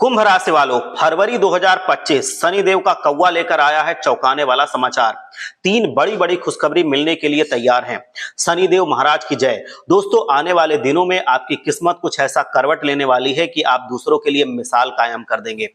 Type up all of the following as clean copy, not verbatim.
कुंभ राशि वालों, फरवरी 2025 शनिदेव का कौवा लेकर आया है चौंकाने वाला समाचार। तीन बड़ी बड़ी खुशखबरी मिलने के लिए तैयार हैं। शनिदेव महाराज की जय। दोस्तों, आने वाले दिनों में आपकी किस्मत कुछ ऐसा करवट लेने वाली है कि आप दूसरों के लिए मिसाल कायम कर देंगे,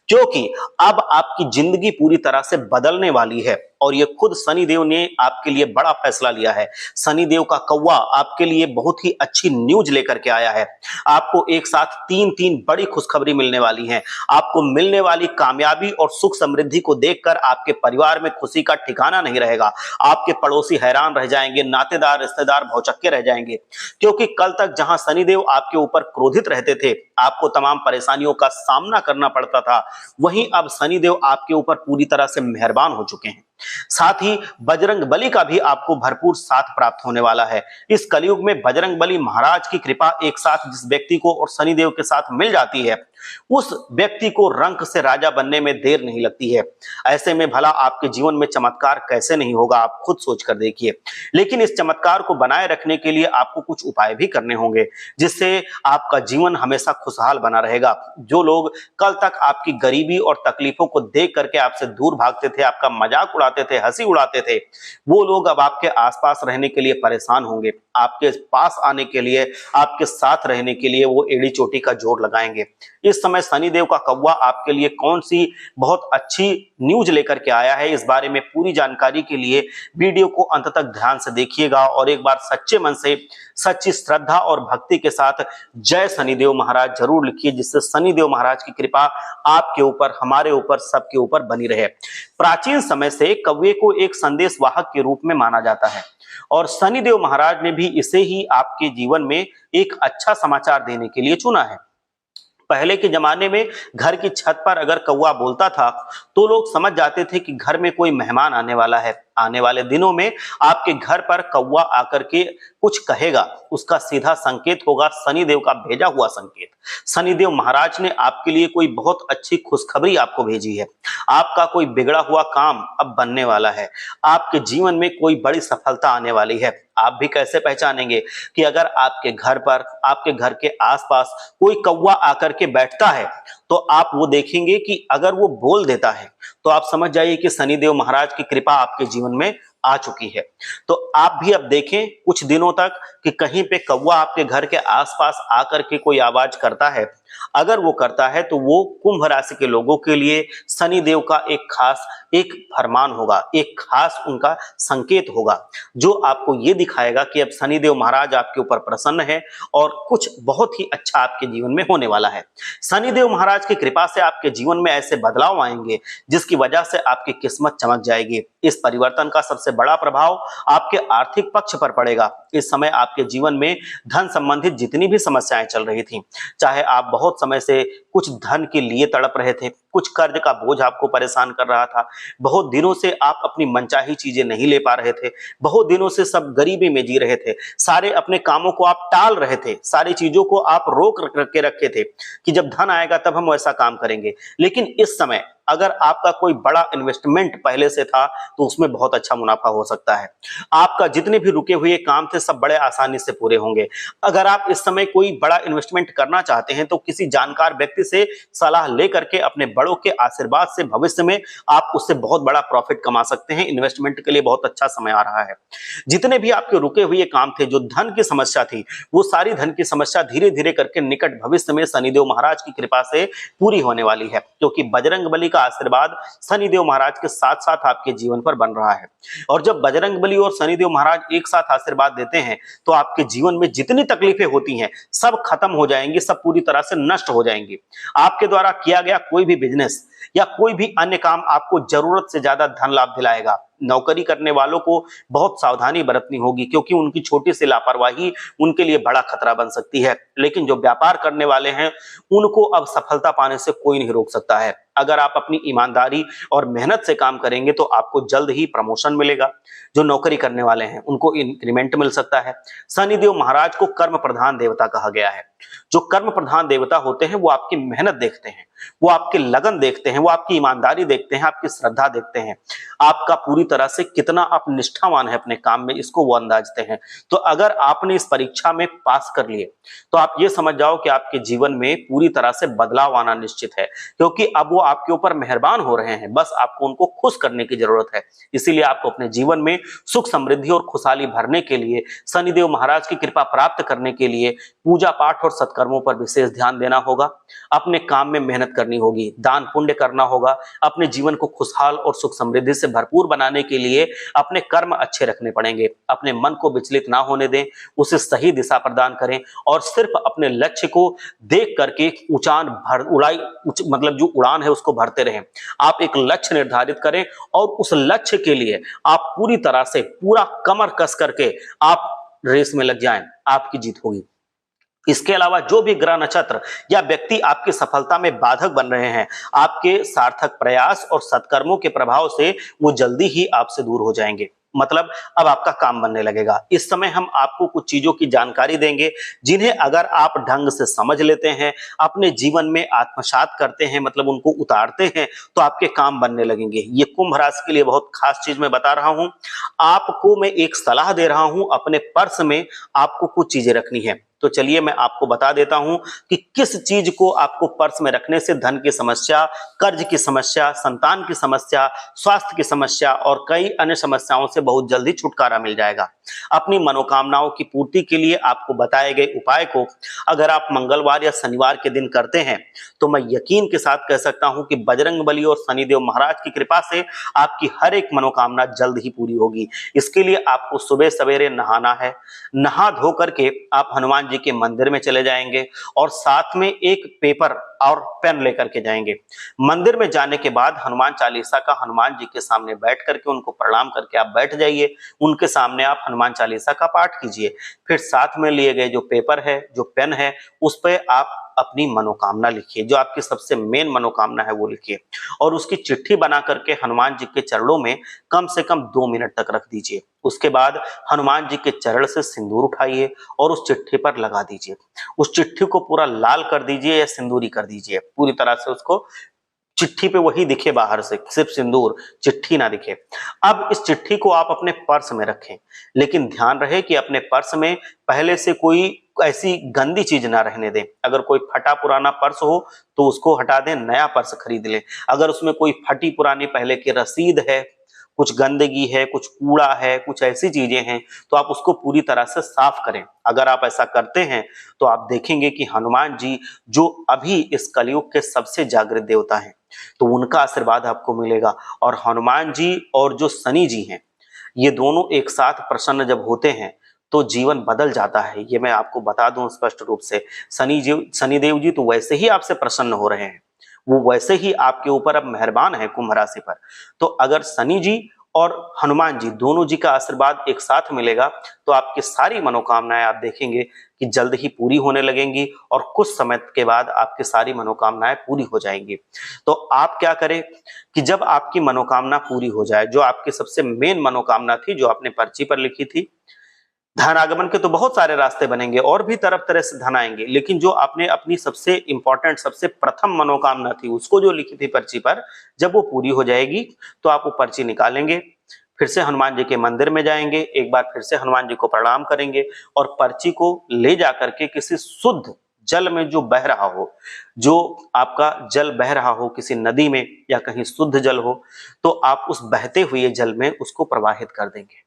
क्योंकि अब आपकी जिंदगी पूरी तरह से बदलने वाली है और ये खुद शनिदेव ने आपके लिए बड़ा फैसला लिया है। शनिदेव का कौवा आपके लिए बहुत ही अच्छी न्यूज लेकर के आया है। आपको एक साथ तीन तीन बड़ी खुशखबरी मिलने वाली हैं। आपको मिलने वाली कामयाबी और सुख समृद्धि को देखकर आपके परिवार में खुशी का ठिकाना नहीं रहेगा। आपके पड़ोसी हैरान रह जाएंगे, नातेदार रिश्तेदार भौचक्के रह जाएंगे, क्योंकि कल तक जहां शनिदेव आपके ऊपर क्रोधित रहते थे, आपको तमाम परेशानियों का सामना करना पड़ता था, वहीं अब शनिदेव आपके ऊपर पूरी तरह से मेहरबान हो चुके हैं। साथ ही बजरंग बली का भी आपको भरपूर साथ प्राप्त होने वाला है। इस कलयुग में बजरंग बली महाराज की कृपा एक साथ जिस व्यक्ति को और शनिदेव के साथ मिल जाती है, उस व्यक्ति को रंक से राजा बनने में देर नहीं लगती है। ऐसे में भला आपके जीवन में चमत्कार कैसे नहीं होगा, आप खुद सोच कर देखिए। लेकिन इस चमत्कार को बनाए रखने के लिए आपको कुछ उपाय भी करने होंगे, जिससे आपका जीवन हमेशा खुशहाल बना रहेगा। जो लोग कल तक आपकी गरीबी और तकलीफों को देख करके आपसे दूर भागते थे, आपका मजाक उड़ाते थे, हंसी उड़ाते थे, वो लोग अब आपके आसपास रहने के लिए परेशान होंगे। आपके पास आने के लिए, आपके साथ रहने के लिए वो एड़ी चोटी का जोर लगाएंगे। इस समय शनिदेव का कौवा आपके लिए कौन सी बहुत अच्छी न्यूज लेकर के आया है, इस बारे में पूरी जानकारी के लिए वीडियो को अंत तक ध्यान से देखिएगा और एक बार सच्चे मन से, सच्ची श्रद्धा और भक्ति के साथ जय शनिदेव महाराज जरूर लिखिए, जिससे शनिदेव महाराज की कृपा आपके ऊपर, हमारे ऊपर, सबके ऊपर बनी रहे। प्राचीन समय से कौवे को एक संदेश वाहक के रूप में माना जाता है और शनिदेव महाराज ने भी इसे ही आपके जीवन में एक अच्छा समाचार देने के लिए चुना है। पहले के जमाने में घर की छत पर अगर कौवा बोलता था तो लोग समझ जाते थे कि घर में कोई मेहमान आने वाला है। आने वाले दिनों में आपके घर पर कौवा आकर के कुछ कहेगा, उसका सीधा संकेत होगा शनिदेव का भेजा हुआ संकेत। शनिदेव महाराज ने आपके लिए कोई बहुत अच्छी खुशखबरी आपको भेजी है। आपका कोई बिगड़ा हुआ काम अब बनने वाला है। आपके जीवन में कोई बड़ी सफलता आने वाली है। आप भी कैसे पहचानेंगे कि अगर आपके घर पर, आपके घर के आसपास कोई कौवा आकर के बैठता है, तो आप वो देखेंगे कि अगर वो बोल देता है तो आप समझ जाइए कि शनिदेव महाराज की कृपा आपके जीवन में आ चुकी है। तो आप भी अब देखें कुछ दिनों तक कि कहीं पे कौवा आपके घर के आसपास आकर के कोई आवाज करता है। अगर वो करता है तो वो कुंभ राशि के लोगों के लिए शनिदेव का एक फरमान होगा, एक खास उनका संकेत होगा, जो आपको ये दिखाएगा कि अब शनिदेव महाराज आपके ऊपर प्रसन्न है और कुछ बहुत ही अच्छा आपके जीवन में होने वाला है। शनिदेव महाराज की कृपा से आपके जीवन में ऐसे बदलाव आएंगे जिसकी वजह से आपकी किस्मत चमक जाएगी। इस परिवर्तन का सबसे बड़ा प्रभाव आपके आर्थिक पक्ष पर पड़ेगा। इस समय आपके जीवन में धन संबंधित जितनी भी समस्याएं चल रही थी, चाहे आप बहुत समय से कुछ धन के लिए तड़प रहे थे, कुछ कर्ज का बोझ आपको परेशान कर रहा था, बहुत दिनों से आप अपनी मनचाही चीजें नहीं ले पा रहे थे, बहुत दिनों से सब गरीबी में जी रहे थे, सारे अपने कामों को आप टाल रहे थे, सारी चीजों को आप रोक के रखे थे कि जब धन आएगा तब हम वैसा काम करेंगे। लेकिन इस समय अगर आपका कोई बड़ा इन्वेस्टमेंट पहले से था तो उसमें बहुत अच्छा मुनाफा हो सकता है। आपका जितने भी रुके हुए काम थे सब बड़े आसानी से पूरे होंगे। अगर आप इस समय कोई बड़ा इन्वेस्टमेंट करना चाहते हैं तो किसी जानकार व्यक्ति से सलाह लेकर के, अपने बड़ों के आशीर्वाद से भविष्य में आप उससे बहुत बड़ा प्रॉफिट कमा सकते हैं। इन्वेस्टमेंट के लिए बहुत अच्छा समय आ रहा है। जितने भी आपके रुके हुए काम थे, जो धन की समस्या थी, वो सारी धन की समस्या धीरे धीरे करके निकट भविष्य में शनिदेव महाराज की कृपा से पूरी होने वाली है, क्योंकि बजरंग बली का आशीर्वाद शनिदेव महाराज के साथ साथ आपके जीवन पर बन रहा है। और जब बजरंग बली और शनिदेव महाराज एक साथ आशीर्वाद देते हैं तो आपके जीवन में जितनी तकलीफें होती हैं सब खत्म हो जाएंगी, सब पूरी तरह से नष्ट हो जाएंगी। आपके द्वारा किया गया कोई भी बिजनेस या कोई भी अन्य काम आपको जरूरत से ज्यादा धन लाभ दिलाएगा। नौकरी करने वालों को बहुत सावधानी बरतनी होगी, क्योंकि उनकी छोटी सी लापरवाही उनके लिए बड़ा खतरा बन सकती है। लेकिन जो व्यापार करने वाले हैं उनको अब सफलता पाने से कोई नहीं रोक सकता है। अगर आप अपनी ईमानदारी और मेहनत से काम करेंगे तो आपको जल्द ही प्रमोशन मिलेगा। जो नौकरी करने वाले हैं उनको इंक्रीमेंट मिल सकता है। शनिदेव महाराज को कर्म प्रधान देवता कहा गया है। जो कर्म प्रधान देवता होते हैं वो आपकी मेहनत देखते हैं, वो आपकी लगन देखते हैं, वो आपकी ईमानदारी देखते हैं, आपकी श्रद्धा देखते हैं, आपका पूरी तरह से कितना आप निष्ठावान है अपने काम में, इसको वो अंदाजते हैं। तो अगर आपने इस परीक्षा में पास कर लिए तो आप ये समझ जाओ कि आपके जीवन में पूरी तरह से बदलाव आना निश्चित है, क्योंकि अब वो आपके ऊपर मेहरबान हो रहे हैं। बस आपको उनको खुश करने की जरूरत है। इसीलिए आपको अपने जीवन में सुख समृद्धि और खुशहाली भरने के लिए, शनिदेव महाराज की कृपा प्राप्त करने के लिए पूजा पाठ और सत्कर्मों पर विशेष ध्यान देना होगा। अपने काम में मेहनत करनी होगी, दान पुण्य करना होगा। अपने जीवन को खुशहाल और सुख समृद्धि से भरपूर बनाने के लिए अपने कर्म अच्छे रखने पड़ेंगे। अपने मन को विचलित ना होने दें, उसे सही दिशा प्रदान करें और सिर्फ अपने लक्ष्य को देख करके मतलब जो उड़ान है उसको भरते रहें। आप एक लक्ष्य निर्धारित करें और उस लक्ष्य के लिए आप पूरी तरह से पूरा कमर कस करके आप रेस में लग जाएं, आपकी जीत होगी। इसके अलावा जो भी ग्रह नक्षत्र या व्यक्ति आपकी सफलता में बाधक बन रहे हैं, आपके सार्थक प्रयास और सत्कर्मों के प्रभाव से वो जल्दी ही आपसे दूर हो जाएंगे। मतलब अब आपका काम बनने लगेगा। इस समय हम आपको कुछ चीजों की जानकारी देंगे जिन्हें अगर आप ढंग से समझ लेते हैं, अपने जीवन में आत्मसात करते हैं, मतलब उनको उतारते हैं, तो आपके काम बनने लगेंगे। ये कुंभ राशि के लिए बहुत खास चीज मैं बता रहा हूं। आपको मैं एक सलाह दे रहा हूं, अपने पर्स में आपको कुछ चीजें रखनी है। तो चलिए मैं आपको बता देता हूं कि किस चीज को आपको पर्स में रखने से धन की समस्या, कर्ज की समस्या, संतान की समस्या, स्वास्थ्य की समस्या और कई अन्य समस्याओं से बहुत जल्दी छुटकारा मिल जाएगा। अपनी मनोकामनाओं की पूर्ति के लिए आपको बताए गए उपाय को अगर आप मंगलवार या शनिवार के दिन करते हैं तो मैं यकीन के साथ कह सकता हूं कि बजरंगबली और शनिदेव महाराज की कृपा से आपकी हर एक मनोकामना जल्द ही पूरी होगी। इसके लिए आपको सुबह सवेरे नहाना है। नहा धो करके आप हनुमान जी के मंदिर में चले जाएंगे और साथ में एक पेपर और पेन लेकर के जाएंगे। मंदिर में जाने के बाद हनुमान चालीसा का हनुमान जी के सामने बैठ करके उनको प्रणाम करके आप बैठ जाइए। उनके सामने आप हनुमान चालीसा का पाठ कीजिए। फिर साथ में लिए गए जो पेपर है, जो पेन है, उस पर आप अपनी मनोकामना लिखिए। जो आपकी सबसे मेन मनोकामना है वो लिखिए और उसकी चिट्ठी बना करके हनुमान जी के चरणों में कम से कम 2 मिनट तक रख दीजिए। उसके बाद हनुमान जी के चरण से सिंदूर उठाइए और उस चिट्ठी पर लगा दीजिए। उस चिट्ठी को पूरा लाल कर दीजिए या सिंदूरी कर दीजिए, पूरी तरह से उसको चिट्ठी पे वही दिखे बाहर से, सिर्फ सिंदूर, चिट्ठी ना दिखे। अब इस चिट्ठी को आप अपने पर्स में रखें, लेकिन ध्यान रहे कि अपने पर्स में पहले से कोई ऐसी गंदी चीज ना रहने दें। अगर कोई फटा पुराना पर्स हो तो उसको हटा दें, नया पर्स खरीद लें। अगर उसमें कोई फटी पुरानी पहले की रसीद है, कुछ गंदगी है, कुछ कूड़ा है, कुछ ऐसी चीजें हैं, तो आप उसको पूरी तरह से साफ करें। अगर आप ऐसा करते हैं तो आप देखेंगे कि हनुमान जी जो अभी इस कलयुग के सबसे जागृत देवता हैं, तो उनका आशीर्वाद आपको मिलेगा। और हनुमान जी और जो शनि जी हैं, ये दोनों एक साथ प्रसन्न जब होते हैं तो जीवन बदल जाता है। ये मैं आपको बता दूं स्पष्ट रूप से। शनिदेव जी तो वैसे ही आपसे प्रसन्न हो रहे हैं, वो वैसे ही आपके ऊपर अब मेहरबान है कुंभ राशि पर। तो अगर शनि जी और हनुमान जी दोनों जी का आशीर्वाद एक साथ मिलेगा तो आपकी सारी मनोकामनाएं आप देखेंगे कि जल्द ही पूरी होने लगेंगी और कुछ समय के बाद आपकी सारी मनोकामनाएं पूरी हो जाएंगी। तो आप क्या करें कि जब आपकी मनोकामना पूरी हो जाए, जो आपकी सबसे मेन मनोकामना थी, जो आपने पर्ची पर लिखी थी, धन आगमन के तो बहुत सारे रास्ते बनेंगे और भी तरह से धन आएंगे, लेकिन जो आपने अपनी सबसे इंपॉर्टेंट, सबसे प्रथम मनोकामना थी उसको जो लिखी थी पर्ची पर, जब वो पूरी हो जाएगी तो आप वो पर्ची निकालेंगे, फिर से हनुमान जी के मंदिर में जाएंगे, एक बार फिर से हनुमान जी को प्रणाम करेंगे और पर्ची को ले जाकर के किसी शुद्ध जल में जो बह रहा हो, जो आपका जल बह रहा हो किसी नदी में या कहीं शुद्ध जल हो, तो आप उस बहते हुए जल में उसको प्रवाहित कर देंगे।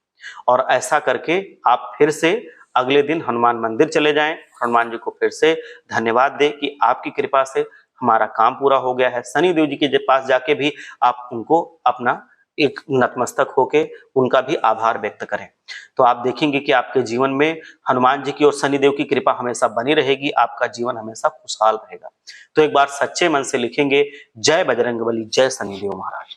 और ऐसा करके आप फिर से अगले दिन हनुमान मंदिर चले जाएं, हनुमान जी को फिर से धन्यवाद दें कि आपकी कृपा से हमारा काम पूरा हो गया है। शनि देव जी के पास जाके भी आप उनको अपना एक नतमस्तक होके उनका भी आभार व्यक्त करें। तो आप देखेंगे कि आपके जीवन में हनुमान जी की और शनिदेव की कृपा हमेशा बनी रहेगी, आपका जीवन हमेशा खुशहाल रहेगा। तो एक बार सच्चे मन से लिखेंगे, जय बजरंगबली, जय शनिदेव महाराज।